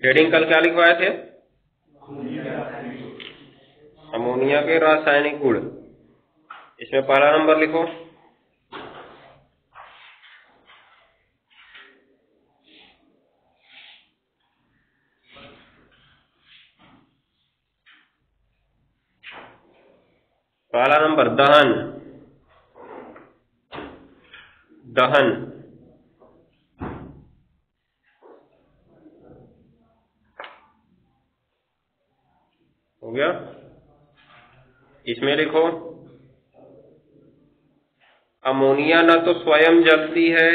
Heading कल क्या लिखवाए थे? अमोनिया के रासायनिक गुण। इसमें पहला नंबर लिखो। पहला नंबर दहन। दहन हो गया। इसमें लिखो अमोनिया न तो स्वयं जलती है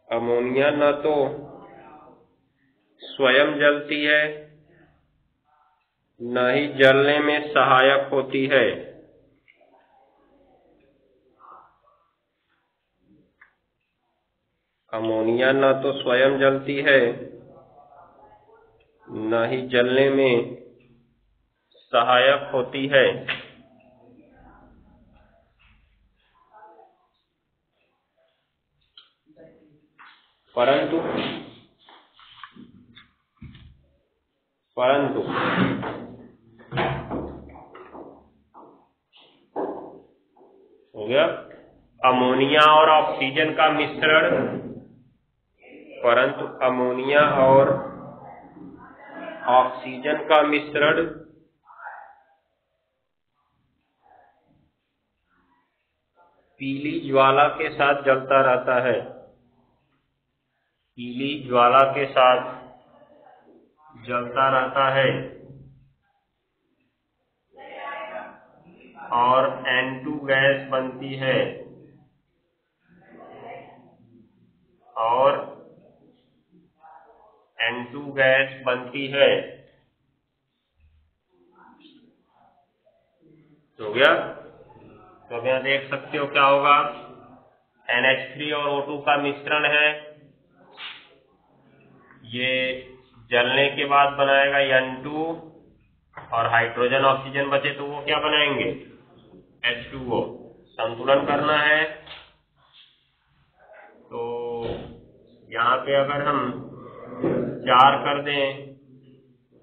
अमोनिया न तो स्वयं जलती है न ही जलने में सहायक होती है। अमोनिया न तो स्वयं जलती है न ही जलने में सहायक होती है। परंतु परंतु हो गया। अमोनिया और ऑक्सीजन का मिश्रण, परंतु अमोनिया और ऑक्सीजन का मिश्रण पीली ज्वाला के साथ जलता रहता है। पीली ज्वाला के साथ जलता रहता है और N2 गैस बनती है और N2 गैस बनती है। हो गया। तो अब यहाँ देख सकते हो क्या होगा। NH3 और O2 का मिश्रण है, ये जलने के बाद बनाएगा N2 और हाइड्रोजन ऑक्सीजन बचे तो वो क्या बनाएंगे, H2O। संतुलन करना है तो यहाँ पे अगर हम 4 कर दें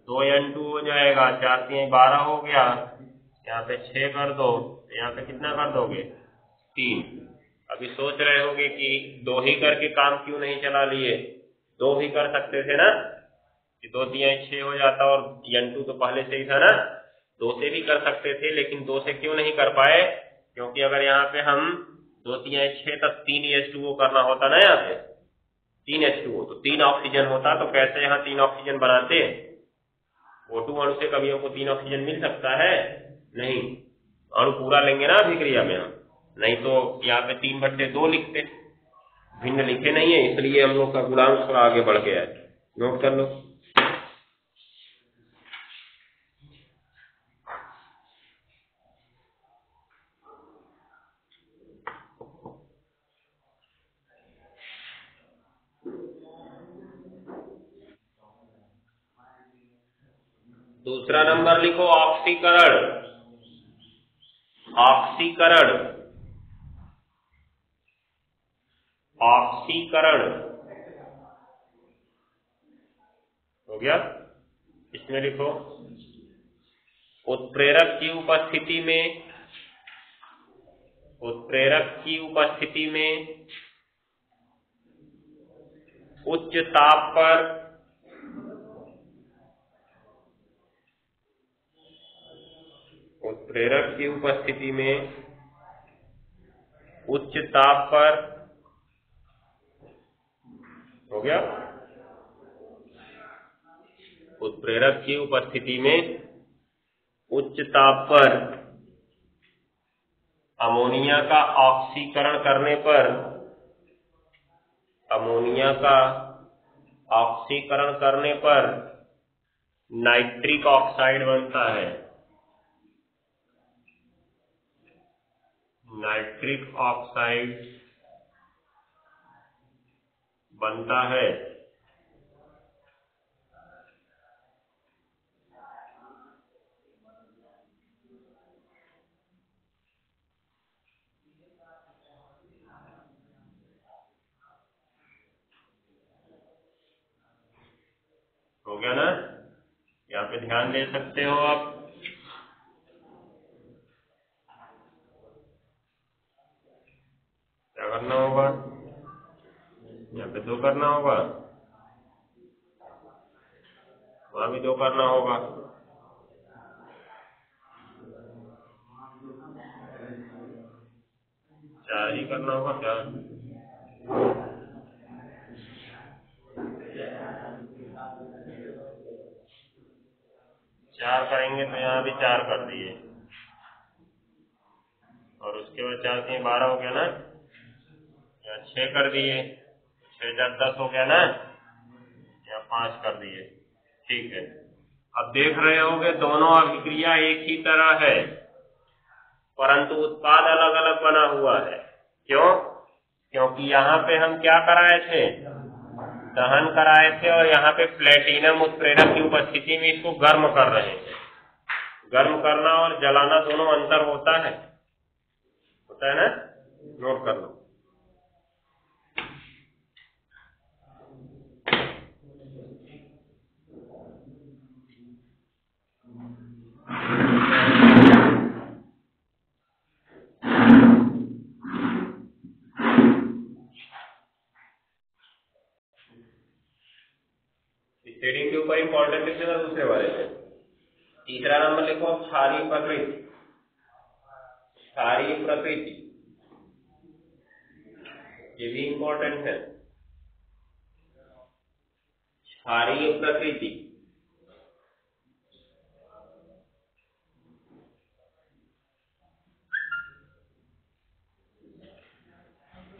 2 N2 हो जाएगा, 4 3 12 हो गया। यहाँ पे 6 कर दो तो यहाँ पे कितना कर दोगे, 3। अभी सोच रहे होगे कि 2 ही करके काम क्यों नहीं चला लिए, 2 भी कर सकते थे ना, कि 2 3 6 हो जाता और N2 तो पहले से ही था ना, 2 से भी कर सकते थे। लेकिन 2 से क्यों नहीं कर पाए, क्योंकि अगर यहाँ पे हम 2 3 6 तक 3 H2O करना होता ना, यहाँ पे 3 H2O तो 3 ऑक्सीजन होता, तो कैसे यहाँ 3 ऑक्सीजन बनाते। O2 अणु से कभी हमको 3 ऑक्सीजन मिल सकता है नहीं, अणु पूरा लेंगे ना अभिक्रिया में हम, नहीं तो यहाँ पे 3/2 लिखते, भिन्न लिखे नहीं है, इसलिए हम लोग का गुणांक थोड़ा आगे बढ़ गया है। नोट कर लो। दूसरा नंबर लिखो ऑक्सीकरण। ऑक्सीकरण ऑक्सीकरण हो गया। इसमें लिखो उत्प्रेरक की उपस्थिति में, उत्प्रेरक की उपस्थिति में उच्च ताप पर उत्प्रेरक की उपस्थिति में उच्च ताप पर, हो गया। उत्प्रेरक की उपस्थिति में उच्च ताप पर अमोनिया का ऑक्सीकरण करने पर, अमोनिया का ऑक्सीकरण करने पर नाइट्रिक ऑक्साइड बनता है। नाइट्रिक ऑक्साइड बनता है। हो गया ना? यहाँ पे ध्यान दे सकते हो आप। क्या करना होगा? यहाँ पे 2 करना होगा, वहां भी 2 करना होगा। चार ही करना होगा क्या? 4 करेंगे तो यहाँ भी 4 कर दिए, और उसके बाद 4 3 12 हो गया ना? यहाँ 6 कर दिए, 6 4 10 हो गया ना? यहाँ 5 कर दिए। ठीक है। अब देख रहे होगे दोनों अभिक्रिया एक ही तरह है, परंतु उत्पाद अलग अलग बना हुआ है। क्यों? क्योंकि यहाँ पे हम क्या कराए थे? दहन कराए थे, और यहाँ पे प्लेटिनम उत्प्रेरक की उपस्थिति में इसको गर्म कर रहे हैं। गर्म करना और जलाना दोनों अंतर होता है ना? नोट कर लो। शेडिंग के ऊपर इंपॉर्टेंट लिख देना दूसरे वाले में। तीसरा नंबर लिखो क्षारीय प्रकृति। क्षारीय प्रकृति ये भी इंपॉर्टेंट है। क्षारीय प्रकृति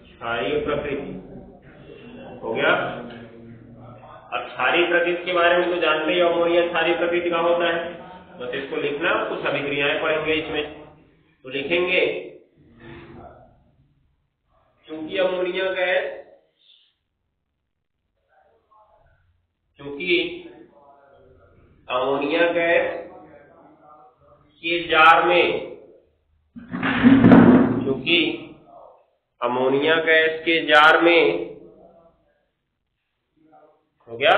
क्षारीय प्रकृति हो गया। अब क्षारीय प्रकृति के बारे में तो जानते ही, अमोनिया क्षारीय प्रकृति का होता है। बस इसको लिखना, कुछ अभिक्रियाएं पढ़ेंगे इसमें। तो लिखेंगे चूंकि अमोनिया गैस के जार में, चूंकि अमोनिया गैस के जार में हो गया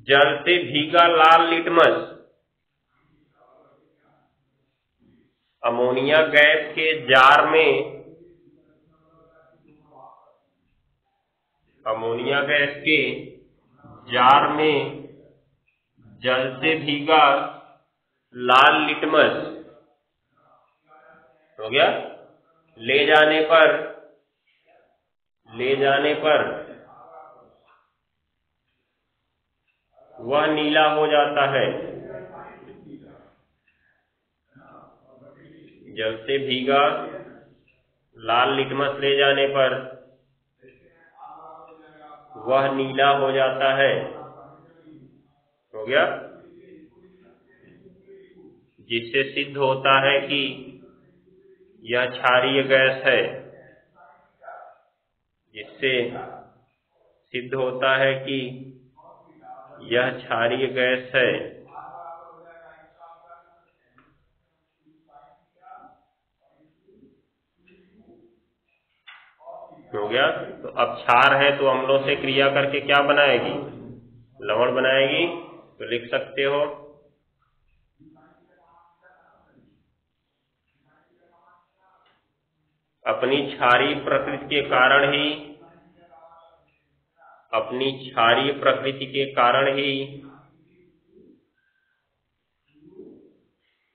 जल से भीगा लाल लिटमस, अमोनिया गैस के जार में, अमोनिया गैस के जार में जल से भीगा लाल लिटमस हो गया। ले जाने पर वह नीला हो जाता है। जल से भीगा लाल लिटमस ले जाने पर वह नीला हो जाता है। हो गया। जिससे सिद्ध होता है कि यह क्षारीय गैस है। जिससे सिद्ध होता है कि यह क्षारीय गैस है। हो गया। तो अब क्षार है तो अम्लों से क्रिया करके क्या बनाएगी? लवण बनाएगी। तो लिख सकते हो अपनी क्षारीय प्रकृति के कारण ही, अपनी क्षारीय प्रकृति के कारण ही,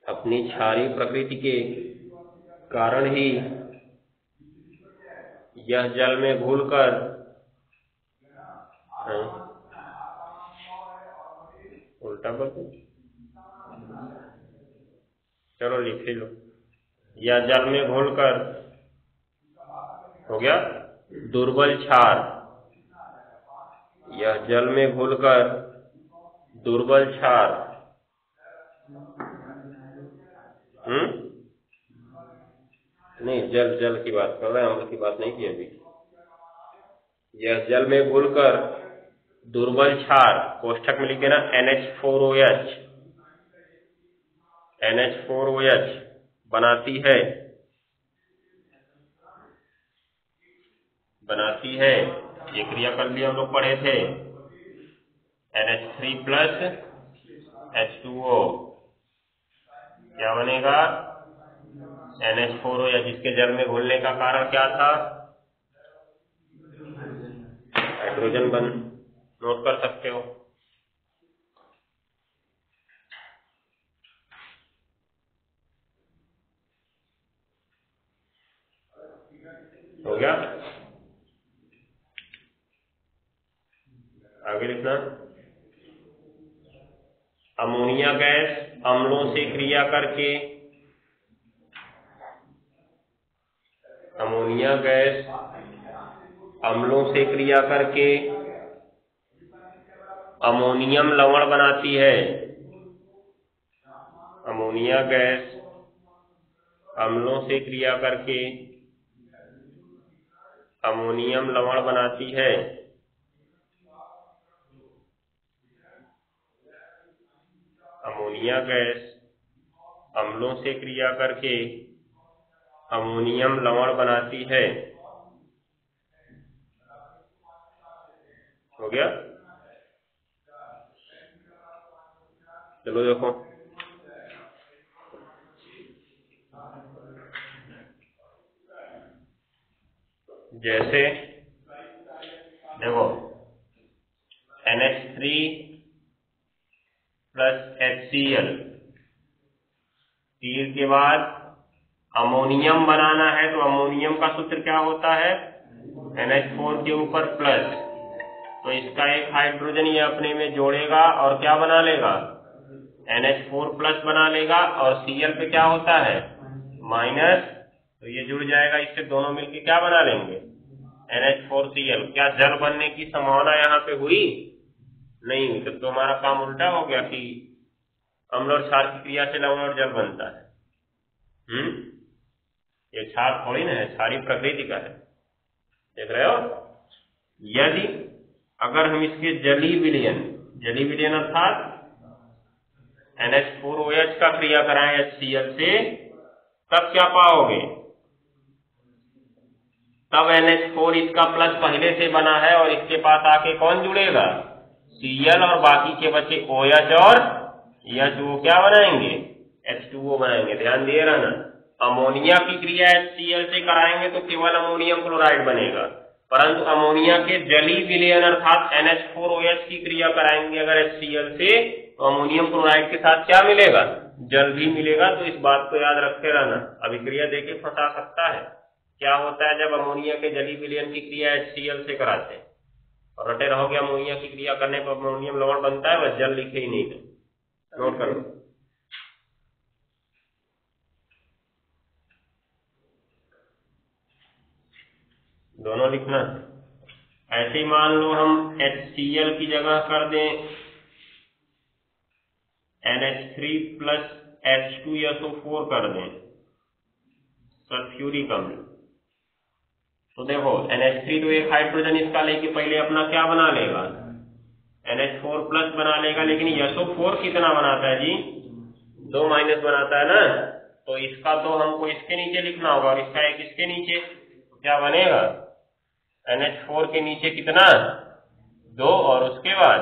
अपनी क्षारीय प्रकृति के कारण ही यह जल में घुलकर, उल्टा बोल, चलो लिख लो, यह जल में घुलकर हो गया दुर्बल क्षार। यह जल में घुलकर दुर्बल क्षार नहीं, जल की बात कर रहे हैं, अम्ल की बात नहीं की अभी। यह जल में घुलकर दुर्बल क्षार, कोष्ठक में लिखे ना NH4OH, NH4OH बनाती है, ये क्रियाकल भी हम लोग पढ़े थे। NH3 प्लस H2O क्या बनेगा? NH4OH, जिसके जल में घुलने का कारण क्या था? हाइड्रोजन बंध। नोट कर सकते हो। हो गया? आगे लिखना। अमोनिया गैस अम्लों से क्रिया करके, अमोनिया गैस अम्लों से क्रिया करके अमोनियम लवण बनाती है। अमोनिया गैस अम्लों से क्रिया करके अमोनियम लवण बनाती है। अमोनिया गैस अम्लों से क्रिया करके अमोनियम लवण बनाती है। हो गया? चलो देखो, जैसे देखो NH3 प्लस HCl, तीर के बाद अमोनियम बनाना है तो अमोनियम का सूत्र क्या होता है? NH4 के ऊपर प्लस, तो इसका एक हाइड्रोजन ये अपने में जोड़ेगा और क्या बना लेगा? NH4 प्लस बना लेगा, और Cl पे क्या होता है? माइनस, तो ये जुड़ जाएगा इससे, दोनों मिलके क्या बना लेंगे? NH4Cl। क्या जल बनने की संभावना यहाँ पे हुई? नहीं हुई। तो हमारा काम उल्टा हो गया कि अम्ल और क्षार की क्रिया से लवण और जल बनता है। ये क्षार थोड़ी ना है, क्षारीय प्रकृति का है। देख रहे हो? यदि अगर हम इसके जलीय विलयन अर्थात NH4OH का क्रिया कराएं HCl से, तब क्या पाओगे? तब NH4 इसका प्लस पहले से बना है और इसके पास आके कौन जुड़ेगा? Cl, और बाकी के बचे OH और H2O क्या बनाएंगे? H2O बनाएंगे। ध्यान दिए रहना, अमोनिया की क्रिया HCl से कराएंगे तो केवल अमोनियम क्लोराइड बनेगा, परंतु अमोनिया के जलीय विलयन अर्थात NH4OH की क्रिया कराएंगे अगर HCl से, तो अमोनियम क्लोराइड के साथ क्या मिलेगा? जल भी मिलेगा। तो इस बात को याद रखते रहना। अभिक्रिया देके फंसा सकता है। क्या होता है जब अमोनिया के जलीय विलयन की क्रिया HCl से कराते हैं, और रटे रहोगे अमोनिया की क्रिया करने पर अमोनियम लवण बनता है, बस जल लिखे ही नहीं है। नोट कर लो। दोनों लिखना। ऐसे मान लो हम HCl की जगह कर दें NH3 प्लस H2SO4 कर दें, सल्फ्यूरिक अम्ल। तो देखो NH3 तो एक हाइड्रोजन इसका लेके पहले अपना क्या बना लेगा? NH4 प्लस बना लेगा, लेकिन SO4 कितना बनाता है जी? 2 माइनस बनाता है ना। तो इसका तो हमको इसके नीचे लिखना होगा और इसका एक इसके नीचे, तो क्या बनेगा? NH4 के नीचे कितना? 2, और उसके बाद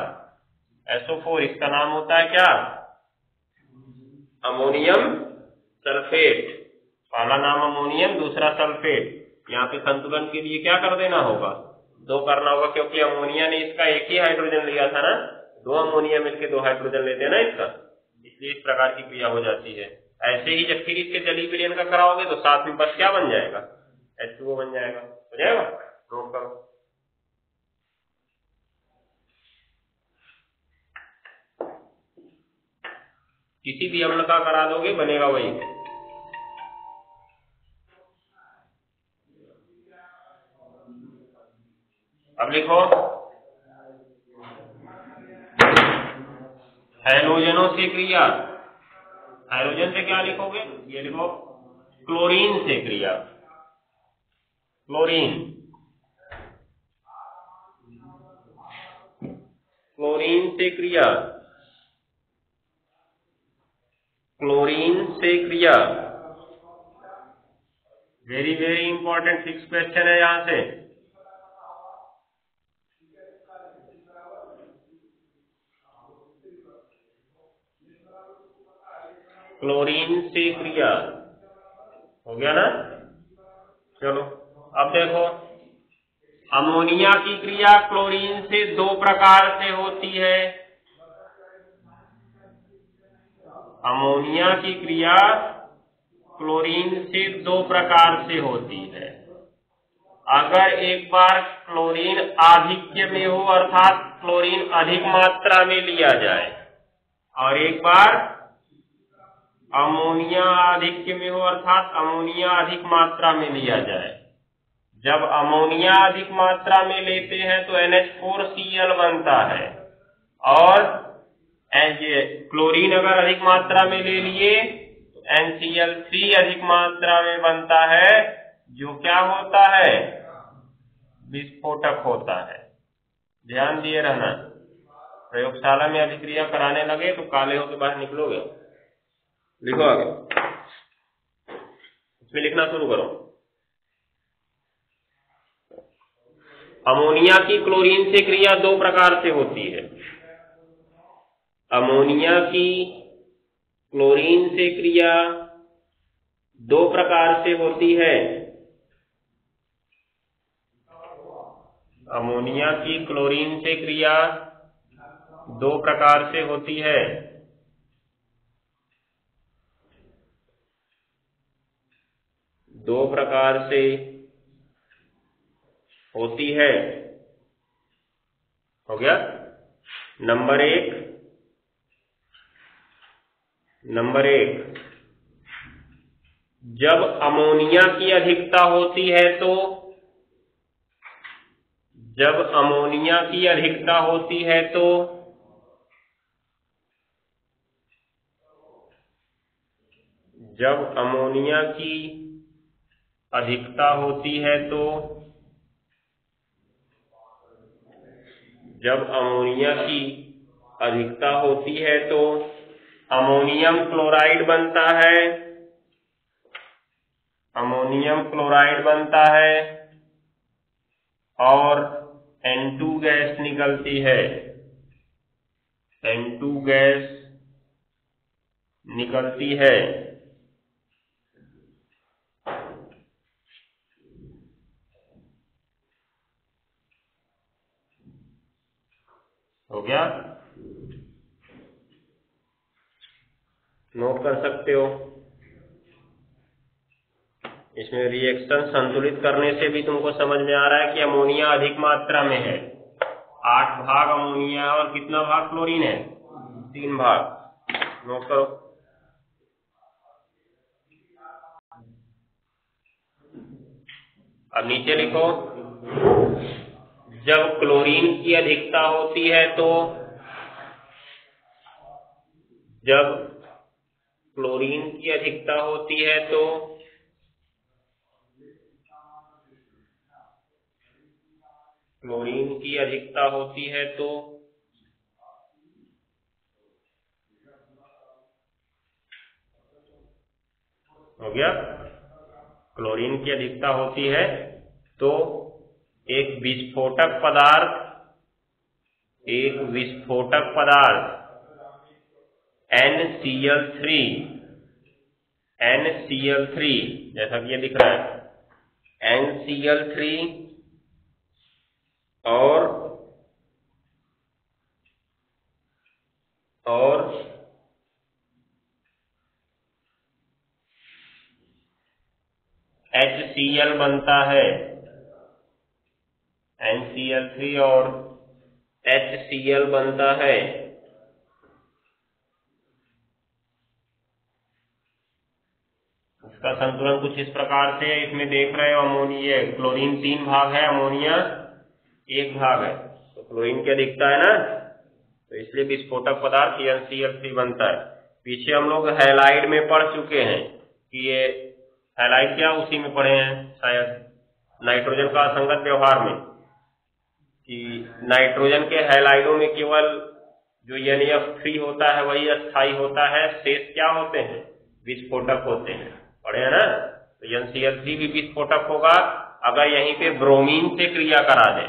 SO4, इसका नाम होता है क्या? Ammonium sulphate. पहला नाम अमोनियम, दूसरा सल्फेट। यहाँ पे संतुलन के लिए क्या कर देना होगा? 2 करना होगा, क्योंकि अमोनिया ने इसका एक ही हाइड्रोजन लिया था ना, 2 अमोनिया मिलकर 2 हाइड्रोजन लेते हैं ना इसका, इसलिए इस प्रकार की क्रिया हो जाती है। ऐसे ही जब फिर इसके जलीय विलयन का कराओगे तो साथ में बस क्या बन जाएगा? H2O बन जाएगा। हो जाएगा? नोट करो। किसी भी अम्ल का करा दोगे बनेगा वही। अब लिखो हैलोजनों से क्रिया। हाइड्रोजन से क्या लिखोगे? ये लिखो क्लोरीन से क्रिया। क्लोरीन क्लोरीन से क्रिया, क्लोरीन से क्रिया, वेरी वेरी इंपॉर्टेंट 6 क्वेश्चन है यहां से। क्लोरीन से क्रिया हो गया ना। चलो अब देखो, अमोनिया की क्रिया क्लोरीन से 2 प्रकार से होती है। अमोनिया की क्रिया क्लोरीन से 2 प्रकार से होती है। अगर एक बार क्लोरीन आधिक्य में हो अर्थात क्लोरीन अधिक मात्रा में लिया जाए, और एक बार अमोनिया आधिक्य में हो अर्थात अमोनिया अधिक मात्रा में लिया जाए। जब अमोनिया अधिक मात्रा में लेते हैं तो NH4Cl बनता है, और क्लोरीन अगर अधिक मात्रा में ले लिए तो NCl3 अधिक मात्रा में बनता है, जो क्या होता है, विस्फोटक होता है। ध्यान दिए रहना, प्रयोगशाला में अभिक्रिया कराने लगे तो काले होकर बाहर निकलोगे। लिखो आगे, इसमें लिखना शुरू करो। अमोनिया की क्लोरीन से क्रिया 2 प्रकार से होती है। अमोनिया की क्लोरीन से क्रिया 2 प्रकार से होती है। अमोनिया की क्लोरीन से क्रिया 2 प्रकार से होती है। दो प्रकार से होती है। हो गया। नंबर एक, जब अमोनिया की अधिकता होती है तो, जब अमोनिया की अधिकता होती है तो जब अमोनिया की अधिकता होती है तो जब अमोनिया की अधिकता होती है तो अमोनियम क्लोराइड बनता है। अमोनियम क्लोराइड बनता है और N2 गैस निकलती है। N2 गैस निकलती है। हो गया। नोट कर सकते हो। इसमें रिएक्शन संतुलित करने से भी तुमको समझ में आ रहा है कि अमोनिया अधिक मात्रा में है। 8 भाग अमोनिया और कितना भाग क्लोरीन है? 3 भाग। नोट करो। अब नीचे लिखो, जब क्लोरीन की अधिकता होती है तो, जब क्लोरीन की अधिकता होती है तो क्लोरीन की अधिकता होती है तो हो गया। क्लोरीन की अधिकता होती है तो एक विस्फोटक पदार्थ NCl3 जैसा कि ये दिख रहा है, NCl3 और HCl बनता है। NCl3 और HCl बनता है। इसका संतुलन कुछ इस प्रकार से है। इसमें देख रहे हो अमोनिया, क्लोरीन 3 भाग है, अमोनिया 1 भाग है, तो क्लोरीन क्या दिखता है ना, तो इसलिए विस्फोटक पदार्थ NCl3 बनता है। पीछे हम लोग हैलाइड में पढ़ चुके हैं कि ये हैलाइड क्या, उसी में पढ़े हैं शायद, नाइट्रोजन का असंगत व्यवहार में, कि नाइट्रोजन के हैलाइडों में केवल जो NF3 होता है वही अस्थाई होता है, शेष क्या होते हैं? विस्फोटक होते हैं। पढ़े है ना? तो NCl3 भी विस्फोटक होगा अगर यहीं पे ब्रोमीन से क्रिया करा दे।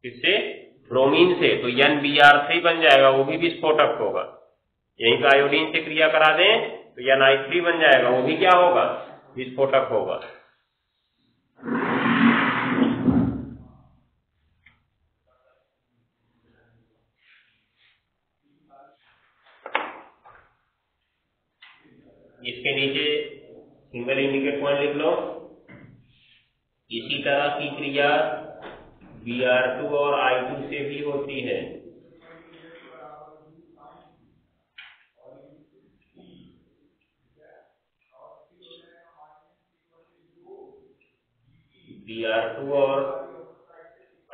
किससे? ब्रोमीन से, तो NBr3 बन जाएगा, वो भी विस्फोटक होगा। यहीं पे आयोडीन से क्रिया करा दें तो NI3 बन जाएगा, वो भी क्या होगा? विस्फोटक होगा। इसके नीचे सिंगल इंडिकेट पॉइंट लिख लो। इसी तरह की क्रिया Br2 और I2 से भी होती है। Br2 और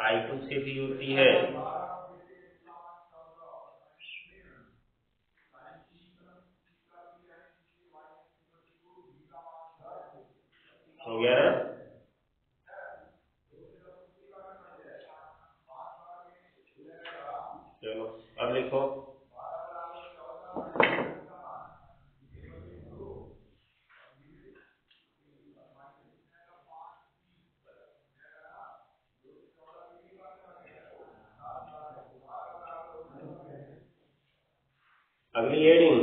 I2 से भी होती है। हो गया ना? चलो अब लिखो। अगली हेडिंग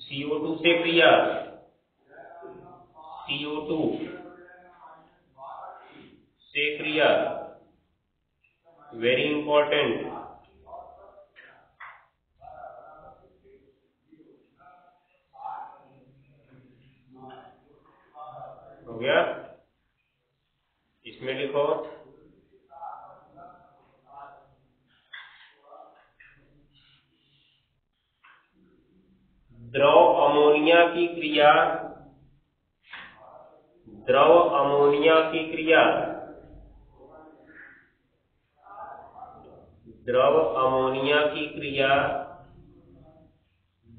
CO2 से क्रिया। CO2 से क्रिया, वेरी इंपॉर्टेंट। हो गया? इसमें लिखो द्रव अमोनिया की क्रिया, द्रव अमोनिया की क्रिया, द्रव अमोनिया की क्रिया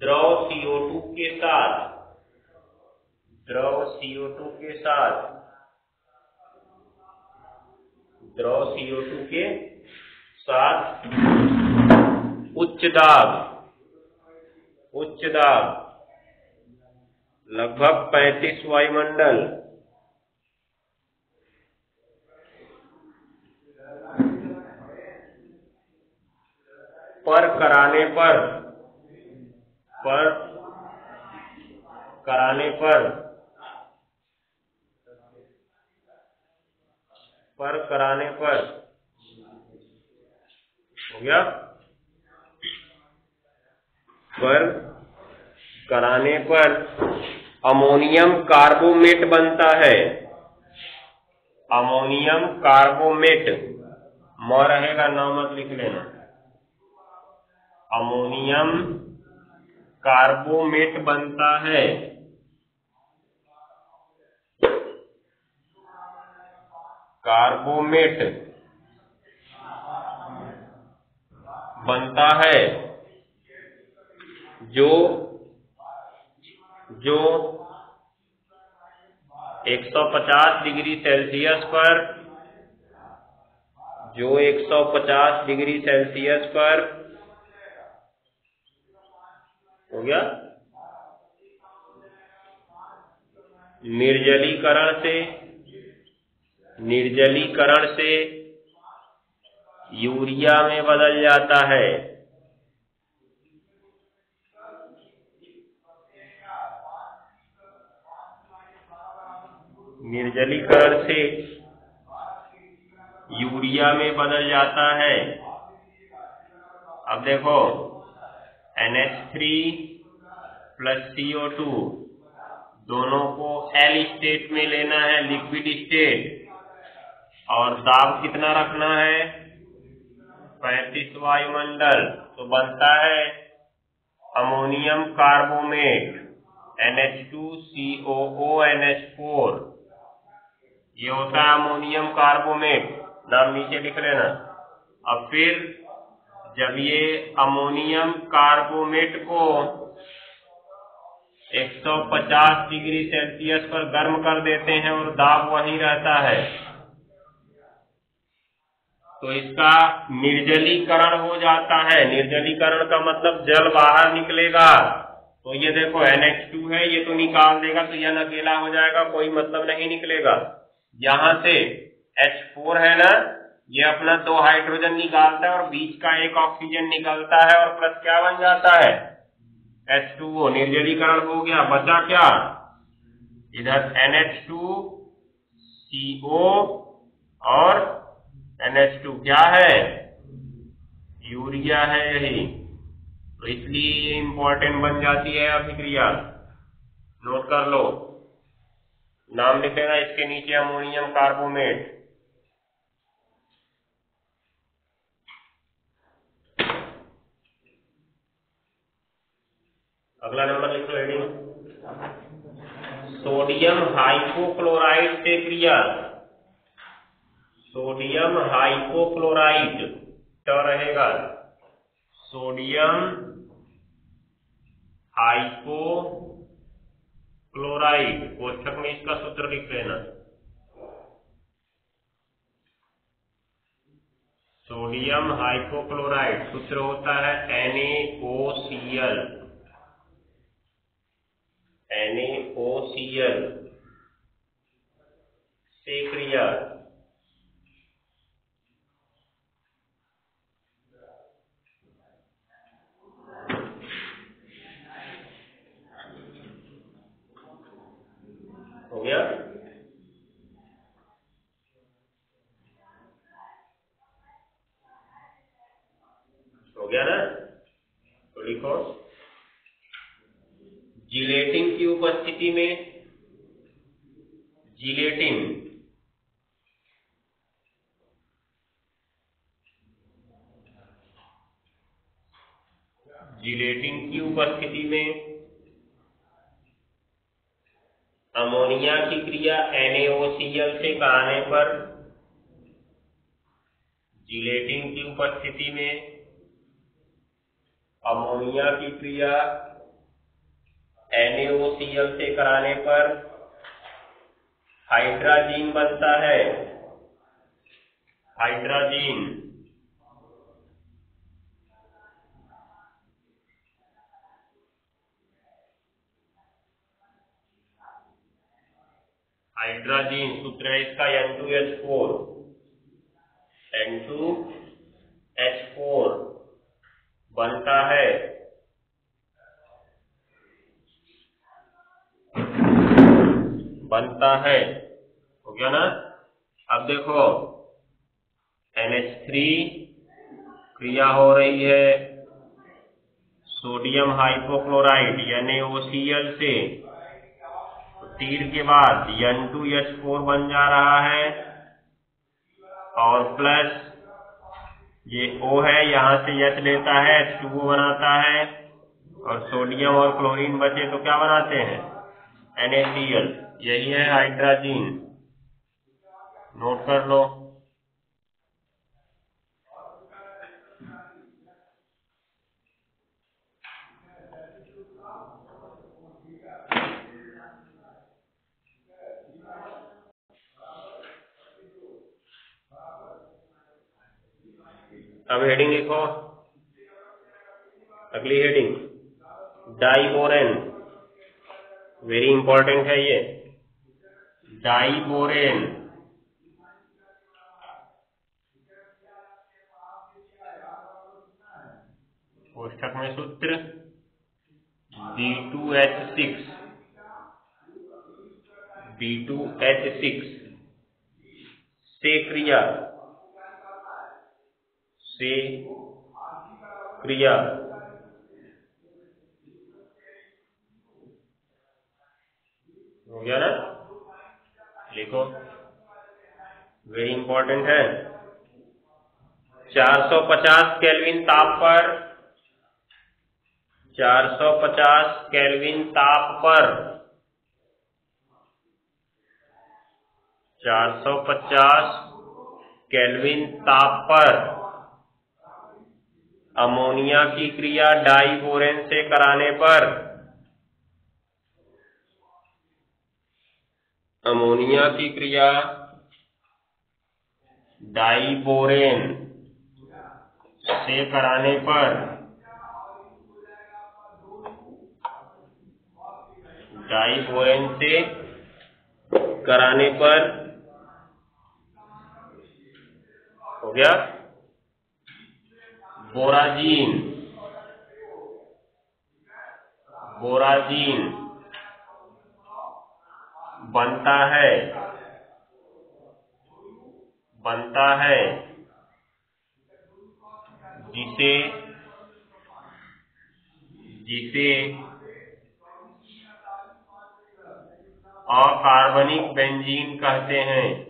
द्रव CO2 के साथ, द्रव CO2 के साथ, द्रव CO2 के साथ उच्च दाब, उच्च दाब लगभग 35 वायुमंडल पर कराने पर, पर कराने पर, पर कराने पर, हो गया? पर कराने पर अमोनियम कार्बोमेट बनता है। अमोनियम कार्बोमेट, म रहेगा, न मत लिख लेना। अमोनियम कार्बोमेट बनता है। कार्बोमेट बनता है जो 150 डिग्री सेल्सियस पर, जो 150 डिग्री सेल्सियस पर, हो गया, निर्जलीकरण से यूरिया में बदल जाता है। निर्जलीकरण से यूरिया में बदल जाता है। अब देखो NH3 प्लस CO2 दोनों को L स्टेट में लेना है, लिक्विड स्टेट, और दाब कितना रखना है? 35 वायुमंडल। तो बनता है अमोनियम कार्बोमेट NH2COONH4। ये होता है अमोनियम कार्बोमेट, नाम नीचे लिख लेना। अब फिर जब ये अमोनियम कार्बोमेट को 150 डिग्री सेल्सियस पर गर्म कर देते हैं और दाब वहीं रहता है, तो इसका निर्जलीकरण हो जाता है। निर्जलीकरण का मतलब जल बाहर निकलेगा। तो ये देखो NH2 है, ये तो निकाल देगा तो यह अकेला हो जाएगा, कोई मतलब नहीं निकलेगा। यहां से H4 है ना, ये अपना 2 हाइड्रोजन निकालता है और बीच का एक ऑक्सीजन निकलता है और प्लस क्या बन जाता है, H2O। निर्जलीकरण हो गया, बचा क्या, इधर NH2CO और NH2 क्या है, यूरिया है यही। तो इसलिए ये इंपॉर्टेंट बन जाती है अभिक्रिया। नोट कर लो, नाम लिख लेना इसके नीचे, अमोनियम कार्बोनेट। अगला नंबर लिखो हेडिंग, सोडियम हाइपोक्लोराइड से क्रिया। सोडियम हाइपोक्लोराइड क्या रहेगा, सोडियम हाइपोक्लोराइड, कोष्ठक में इसका सूत्र लिख लेना। सोडियम हाइपोक्लोराइड सूत्र होता है NaOCl। NaOCl से क्रिया हो गया। हो गया ना, तो लिखो, जिलेटिन की उपस्थिति में, जिलेटिन जिलेटिन की उपस्थिति में अमोनिया की क्रिया NaOCl से कराने पर, जिलेटिन की उपस्थिति में अमोनिया की क्रिया NaOCl से कराने पर हाइड्राजीन बनता है। हाइड्राजीन हाइड्राजीन सूत्र है इसका N2H4। N2H4 बनता है, हो गया ना। अब देखो NH3 क्रिया हो रही है सोडियम हाइपोक्लोराइड NaOCl से, तो तीर के बाद N2H4 बन जा रहा है और प्लस ये O है, यहां से H लेता है, H2O बनाता है और सोडियम और क्लोरीन बचे तो क्या बनाते हैं, NaCl। यही है हाइड्राजीन, नोट कर लो। अब हेडिंग लिखो, अगली हेडिंग, डाइबोरेन। वेरी इंपॉर्टेंट है ये, डाइबोरेन। कोष्ठक में सूत्र B2H6 से क्रिया हो गया ना, लिखो, वेरी इंपॉर्टेंट है। 450 केल्विन ताप पर 450 केल्विन ताप पर 450 केल्विन ताप पर अमोनिया की क्रिया डाइबोरेन से कराने पर, अमोनिया की क्रिया डाइबोरेन से कराने पर डाइबोरेन से कराने पर हो गया बोराजीन बोराजीन बनता है जिसे अकार्बनिक बेंजीन कहते हैं,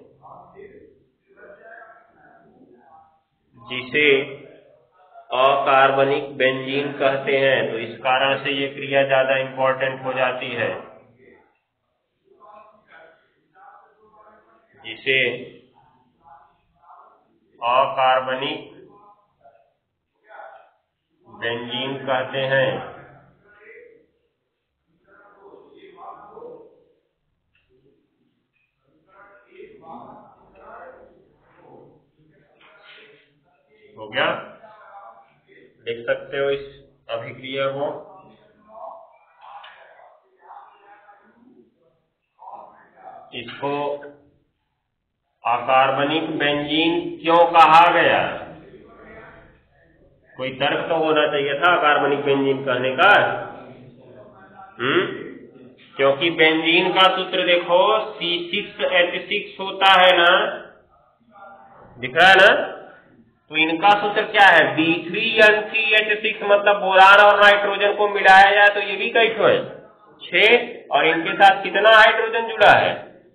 जिसे अकार्बनिक बेंजीन कहते हैं। तो इस कारण से ये क्रिया ज्यादा इंपॉर्टेंट हो जाती है, जिसे अकार्बनिक बेंजीन कहते हैं। हो गया, लिख सकते हो इस अभिक्रिया को। इसको अकार्बनिक बेंजीन क्यों कहा गया? कोई तर्क तो होना चाहिए था अकार्बनिक बेंजीन कहने का। क्योंकि बेंजीन का सूत्र देखो C6H6 होता है ना, दिख रहा है ना। तो इनका सूत्र क्या है? B3N3H6, मतलब बोरान और नाइट्रोजन को मिलाया जाए तो ये भी कई ठो है, 6, और इनके साथ कितना हाइड्रोजन जुड़ा है?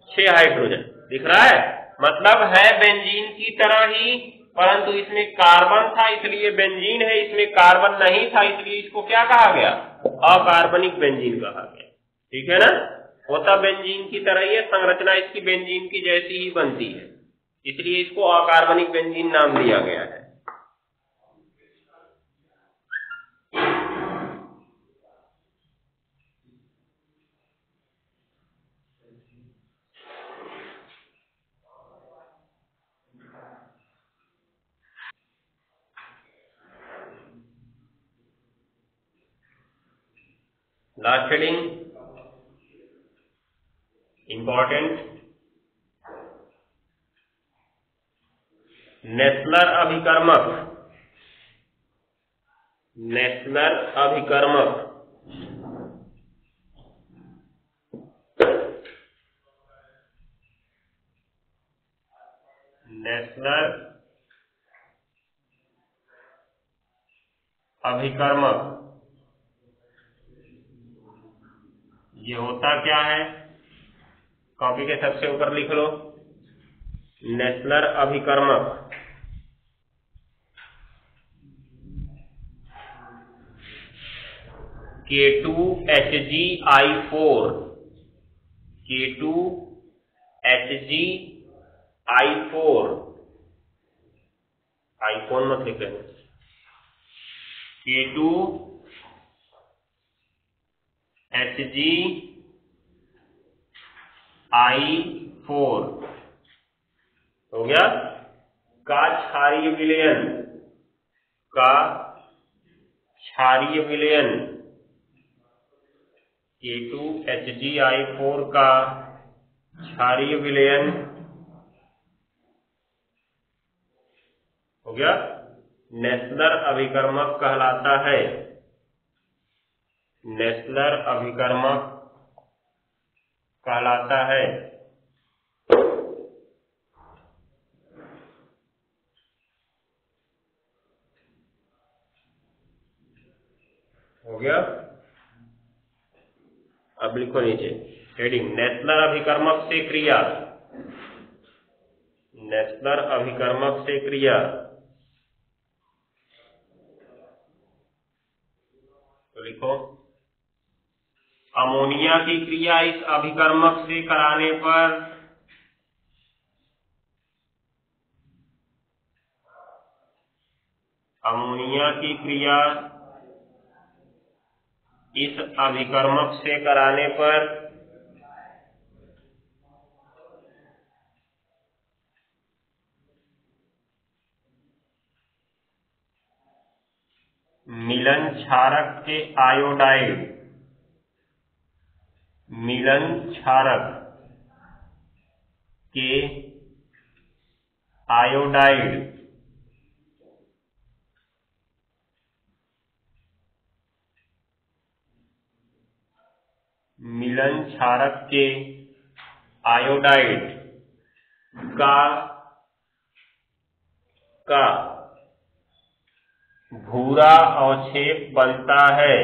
6 हाइड्रोजन। दिख रहा है, मतलब है बेंजीन की तरह ही, परंतु इसमें कार्बन था इसलिए बेंजीन है, इसमें कार्बन नहीं था इसलिए इसको क्या कहा गया? अकार्बनिक बेंजीन कहा गया। ठीक है ना। होता बेंजीन की तरह ही है, संरचना इसकी बेंजीन की जैसी ही बनती है, इसलिए इसको अकार्बनिक बेंजीन नाम दिया गया है। लास्ट हेडिंग इंपॉर्टेंट, नेस्लर अभिकर्मक। नेस्लर अभिकर्मक नेस्लर अभिकर्मक ये होता क्या है? कॉपी के सबसे ऊपर लिख लो, नेस्लर अभिकर्मक K2HgI4 K2HgI4 आईफोन मत लिख रहे, K2HgI4 हो गया। का क्षारीय विलयन K2HgI4 का क्षारीय विलयन हो गया, नेस्लर अभिकर्मक कहलाता है। नेस्लर अभिकर्मक कहलाता है। हो गया। अब लिखो नीचे हेडिंग, नेस्लर अभिकर्मक से क्रिया। नेस्लर अभिकर्मक से क्रिया, तो लिखो अमोनिया की क्रिया इस अभिकर्मक से कराने पर अमोनिया की क्रिया इस अभिकर्मक से कराने पर मिलन क्षारक के आयोडाइड, मिलन क्षारक के आयोडाइड मिलन क्षारक के आयोडाइड का भूरा अवक्षेप बनता है।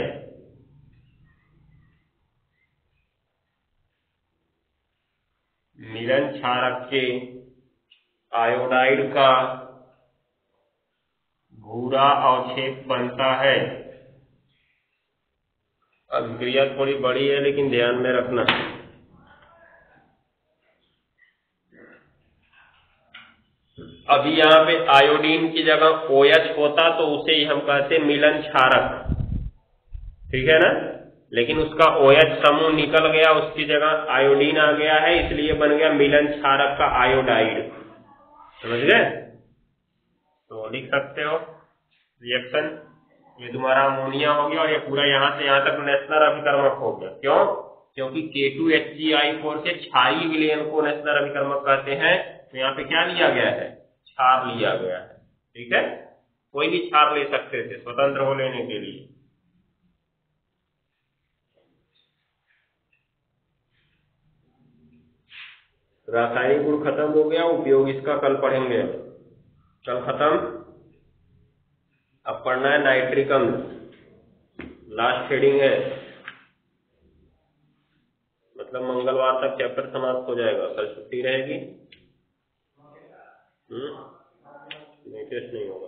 मिलन क्षारक के आयोडाइड का भूरा अवक्षेप बनता है। अभिक्रिया थोड़ी बड़ी है लेकिन ध्यान में रखना। अभी यहाँ पे आयोडीन की जगह OH होता तो उसे ही हम कहते मिलन क्षारक, ठीक है ना, लेकिन उसका OH समूह निकल गया, उसकी जगह आयोडीन आ गया है, इसलिए बन गया मिलन क्षारक का आयोडाइड। समझ गए? तो लिख सकते हो रिएक्शन, ये तुम्हारा अमोनिया हो गया और ये पूरा यहाँ से यहाँ तक नेशनल अभिकर्मक हो गया। क्यों? क्योंकि K2HgI4 से क्षारीय विलयन को नेशनल अभिकर्मक कहते हैं। तो यहाँ पे क्या लिया गया है? क्षार लिया गया है। ठीक है, कोई भी क्षार ले सकते थे स्वतंत्र हो लेने के लिए। रासायनिक गुण खत्म हो गया, उपयोग इसका कल पढ़ेंगे। कल खत्म। अब पढ़ना है नाइट्रिक अम्ल, लास्ट हेडिंग है, मतलब मंगलवार तक चैप्टर समाप्त हो जाएगा। कल छुट्टी रहेगी, नहीं टेस्ट नहीं होगा।